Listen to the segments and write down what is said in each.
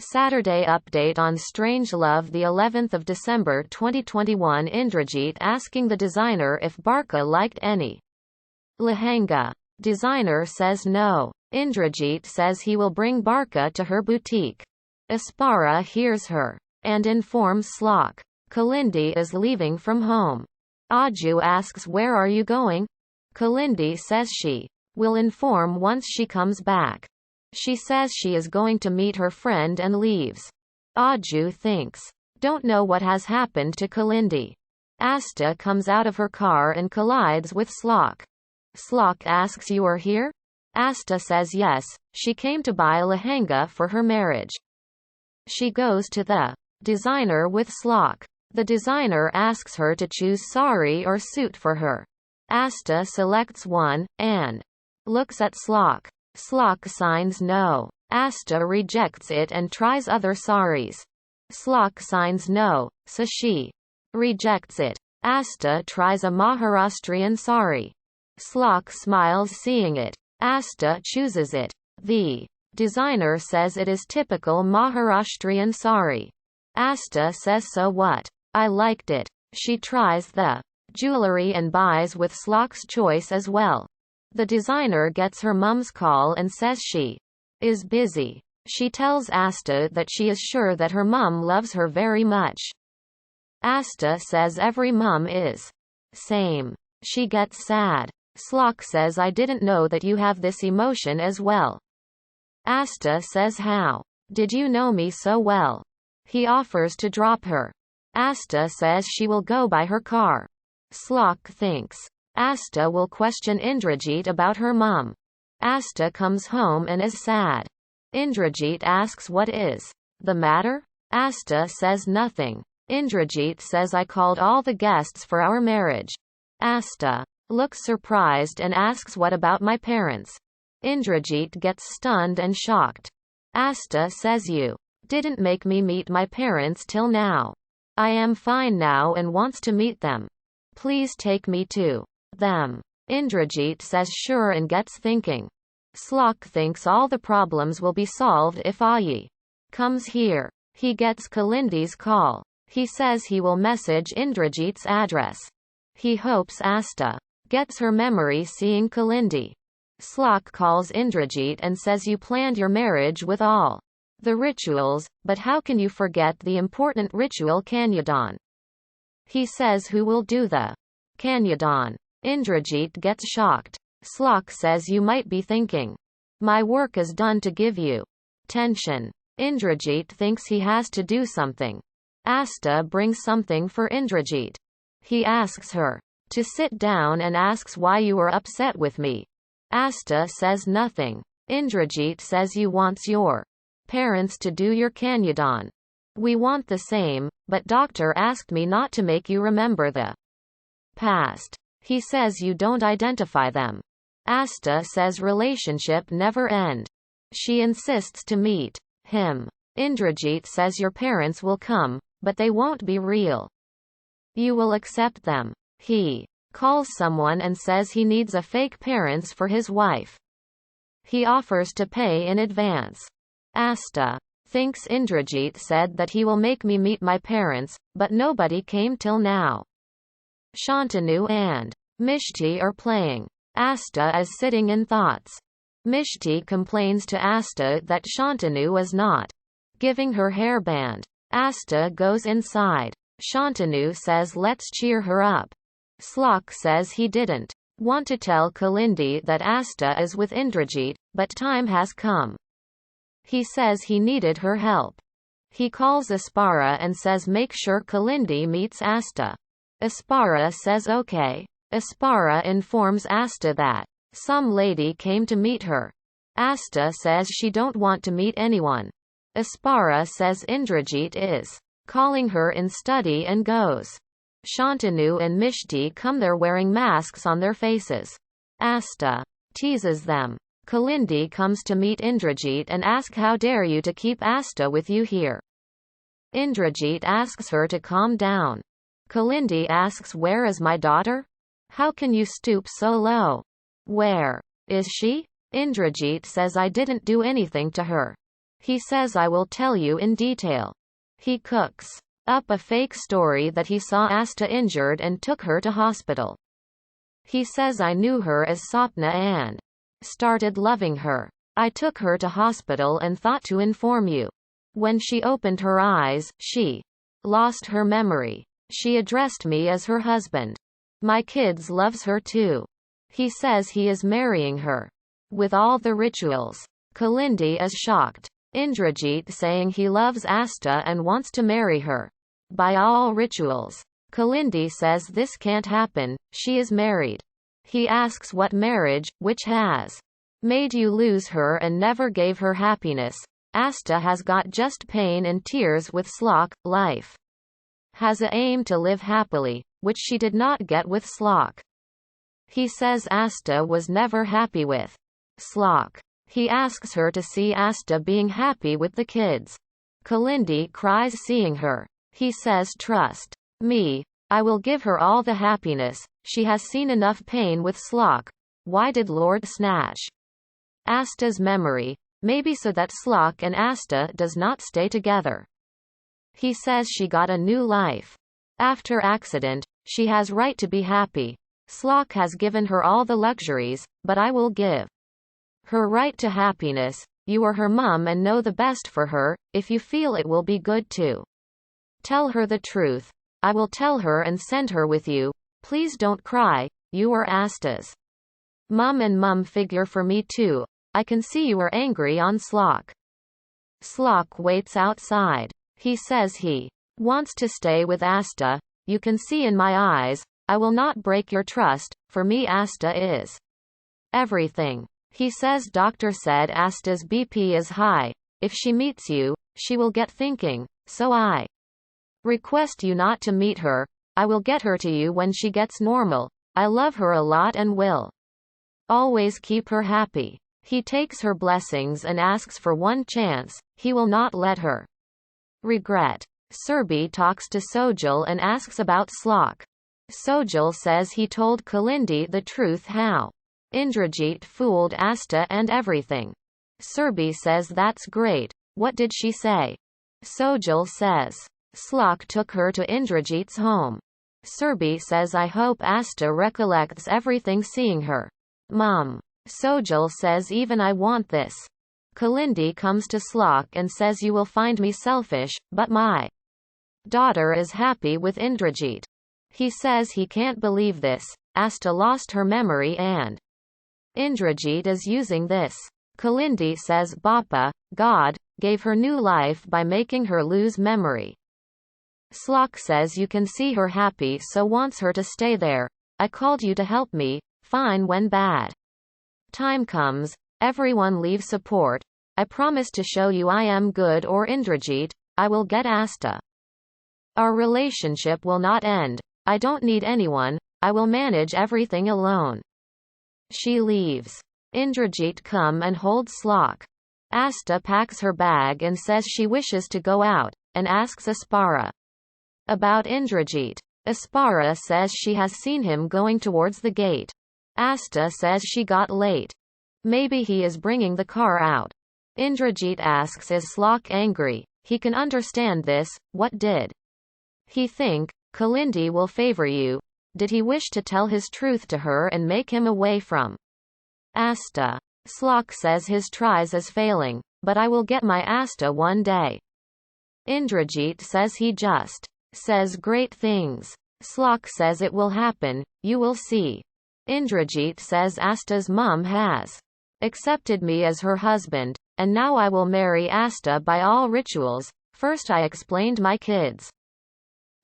Saturday update on Strangelove, the 11th of December 2021. Indrajeet asking the designer if Barkha liked any lehenga. Designer says no. Indrajeet says he will bring Barkha to her boutique. Aspara hears her and informs Shlok. Kalindi is leaving from home. Aju asks, where are you going? Kalindi says she will inform once she comes back. She says she is going to meet her friend and leaves. Aju thinks. Don't know what has happened to Kalindi. Aastha comes out of her car and collides with Shlok. Shlok asks, you are here? Aastha says yes, she came to buy a lehenga for her marriage. She goes to the designer with Shlok. The designer asks her to choose sari or suit for her. Aastha selects one, and looks at Shlok. Shlok signs no. Aastha rejects it and tries other saris. Shlok signs no, so she rejects it. Aastha tries a Maharashtrian sari. Shlok smiles seeing it. Aastha chooses it. The designer says it is typical Maharashtrian sari. Aastha says, so what? I liked it. She tries the jewelry and buys with Shlok's choice as well. The designer gets her mum's call and says she is busy. She tells Aastha that she is sure that her mum loves her very much. Aastha says every mum is same. She gets sad. Shlok says, I didn't know that you have this emotion as well. Aastha says, how did you know me so well? He offers to drop her. Aastha says she will go by her car. Shlok thinks Aastha will question Indrajeet about her mum. Aastha comes home and is sad. Indrajeet asks what is the matter? Aastha says nothing. Indrajeet says, I called all the guests for our marriage. Aastha looks surprised and asks, what about my parents? Indrajeet gets stunned and shocked. Aastha says, you didn't make me meet my parents till now. I am fine now and wants to meet them. Please take me to them. Indrajeet says sure and gets thinking. Shlok thinks all the problems will be solved if Ayi comes here. He gets Kalindi's call. He says he will message Indrajeet's address. He hopes Aastha gets her memory seeing Kalindi. Shlok calls Indrajeet and says, you planned your marriage with all the rituals, but how can you forget the important ritual Kanyadan? He says, who will do the Kanyadan? Indrajeet gets shocked. Shlok says, you might be thinking my work is done to give you tension. Indrajeet thinks he has to do something. Aastha brings something for Indrajeet. He asks her to sit down and asks why you are upset with me. Aastha says nothing. Indrajeet says, you wants your parents to do your Kanyadan. We want the same, but doctor asked me not to make you remember the past. He says you don't identify them. Aastha says relationship never end. She insists to meet him. Indrajeet says your parents will come, but they won't be real. You will accept them. He calls someone and says he needs a fake parents for his wife. He offers to pay in advance. Aastha thinks Indrajeet said that he will make me meet my parents, but nobody came till now. Shantanu and Mishti are playing. Aastha is sitting in thoughts. Mishti complains to Aastha that Shantanu is not giving her hairband. Aastha goes inside. Shantanu says let's cheer her up. Shlok says he didn't want to tell Kalindi that Aastha is with Indrajeet, but time has come. He says he needed her help. He calls Aspara and says make sure Kalindi meets Aastha. Aspara says okay. Aspara informs Aastha that some lady came to meet her. Aastha says she don't want to meet anyone. Aspara says Indrajeet is calling her in study and goes. Shantanu and Mishti come there wearing masks on their faces. Aastha teases them. Kalindi comes to meet Indrajeet and asks, how dare you to keep Aastha with you here? Indrajeet asks her to calm down. Kalindi asks, where is my daughter? How can you stoop so low? Where is she? Indrajeet says, I didn't do anything to her. He says I will tell you in detail. He cooks up a fake story that he saw Aastha injured and took her to hospital. He says I knew her as Sapna and started loving her. I took her to hospital and thought to inform you. When she opened her eyes, she lost her memory. She addressed me as her husband. My kids loves her too. He says he is marrying her with all the rituals. Kalindi is shocked. Indrajeet saying he loves Aastha and wants to marry her by all rituals. Kalindi says this can't happen, she is married. He asks what marriage, which has made you lose her and never gave her happiness. Aastha has got just pain and tears with Shlok. Life has a aim to live happily, which she did not get with Shlok. He says Aastha was never happy with Shlok. He asks her to see Aastha being happy with the kids. Kalindi cries seeing her. He says trust me. I will give her all the happiness. She has seen enough pain with Shlok. Why did Lord snatch Aastha's memory? Maybe so that Shlok and Aastha does not stay together. He says she got a new life after accident. She has right to be happy. Shlok has given her all the luxuries, but I will give her right to happiness. You are her mum and know the best for her. If you feel it will be good to tell her the truth, I will tell her and send her with you. Please don't cry. You are Aastha's mum and mum figure for me too. I can see you are angry on Shlok. Shlok waits outside. He says he wants to stay with Aastha. You can see in my eyes, I will not break your trust. For me Aastha is everything. He says doctor said Aastha's BP is high. If she meets you, she will get thinking, so I request you not to meet her. I will get her to you when she gets normal. I love her a lot and will always keep her happy. He takes her blessings and asks for one chance. He will not let her regret. Surbi talks to Sojal and asks about Shlok. Sojal says he told Kalindi the truth how Indrajeet fooled Aastha and everything. Surbi says that's great. What did she say? Sojal says Shlok took her to Indrajeet's home. Surbi says I hope Aastha recollects everything seeing her mum. Sojal says even I want this. Kalindi comes to Shlok and says you will find me selfish, but my daughter is happy with Indrajeet. He says he can't believe this. Aastha lost her memory and Indrajeet is using this. Kalindi says Bappa, God, gave her new life by making her lose memory. Shlok says you can see her happy so wants her to stay there. I called you to help me. Fine when bad time comes, everyone leave support. I promise to show you I am good or Indrajeet, I will get Aastha. Our relationship will not end. I don't need anyone. I will manage everything alone. She leaves. Indrajeet come and hold Shlok. Aastha packs her bag and says she wishes to go out, and asks Aspara about Indrajeet. Aspara says she has seen him going towards the gate. Aastha says she got late. Maybe he is bringing the car out. Indrajeet asks is Shlok angry? He can understand this. What did he think? Kalindi will favor you. Did he wish to tell his truth to her and make him away from Aastha? Shlok says his tries is failing, but I will get my Aastha one day. Indrajeet says he just says great things. Shlok says it will happen, you will see. Indrajeet says Aastha's mum has accepted me as her husband, and now I will marry Aastha by all rituals. First I explained my kids.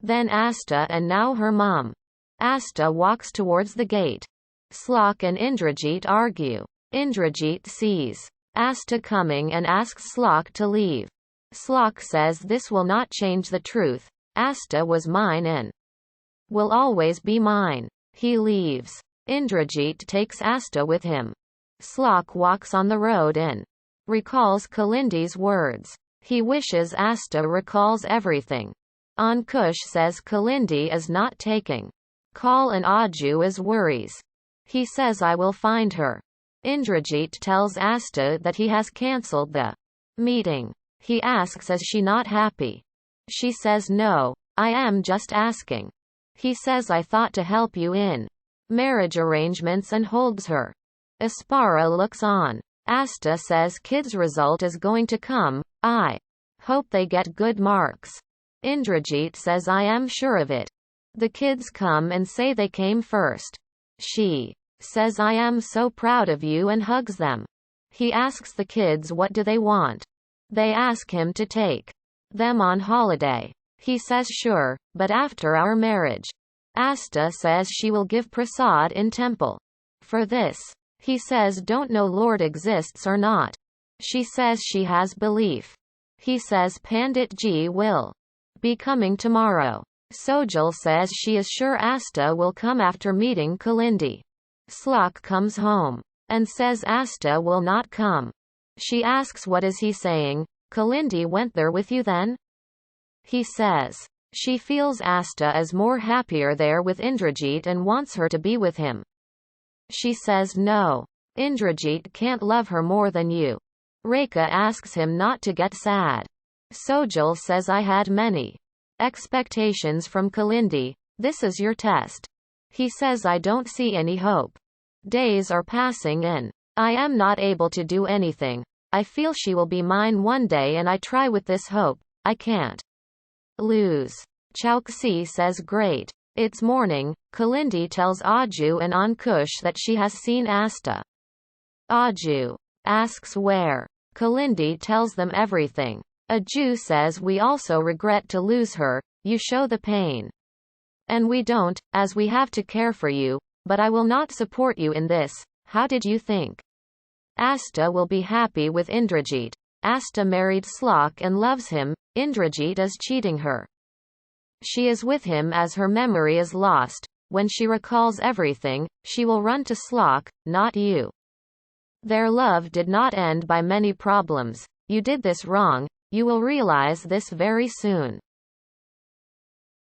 Then Aastha and now her mum. Aastha walks towards the gate. Shlok and Indrajeet argue. Indrajeet sees Aastha coming and asks Shlok to leave. Shlok says this will not change the truth. Aastha was mine and will always be mine. He leaves. Indrajeet takes Aastha with him. Shlok walks on the road and recalls Kalindi's words. He wishes Aastha recalls everything. Ankush says Kalindi is not taking call and Aju is worries. He says I will find her. Indrajeet tells Aastha that he has cancelled the Meeting. He asks, is she not happy? She says no, I am just asking. He says, I thought to help you in marriage arrangements, and holds her. Aspara looks on. Asta says kids' result is going to come, I hope they get good marks. Indrajeet says, I am sure of it. The kids come and say they came first. She says, I am so proud of you, and hugs them. He asks the kids what do they want. They ask him to take them on holiday. He says sure, but after our marriage. Asta says she will give prasad in temple. For this. He says don't know Lord exists or not. She says she has belief. He says Pandit Ji will be coming tomorrow. Sojal says she is sure Asta will come after meeting Kalindi. Shlok comes home and says Asta will not come. She asks what is he saying, Kalindi went there with you then? He says she feels Asta is more happier there with Indrajeet and wants her to be with him. She says no. Indrajeet can't love her more than you. Rekha asks him not to get sad. Sojal says I had many expectations from Kalindi, this is your test. He says I don't see any hope. Days are passing and I am not able to do anything. I feel she will be mine one day and I try with this hope, I can't lose. Chowksi says great. It's morning. Kalindi tells Aju and Ankush that she has seen Asta. Aju asks where. Kalindi tells them everything. Aju says we also regret to lose her, you show the pain. And we don't, as we have to care for you, but I will not support you in this, how did you think? Asta will be happy with Indrajeet. Asta married Shlok and loves him, Indrajeet is cheating her. She is with him as her memory is lost. When she recalls everything, she will run to Shlok, not you. Their love did not end by many problems. You did this wrong, you will realize this very soon.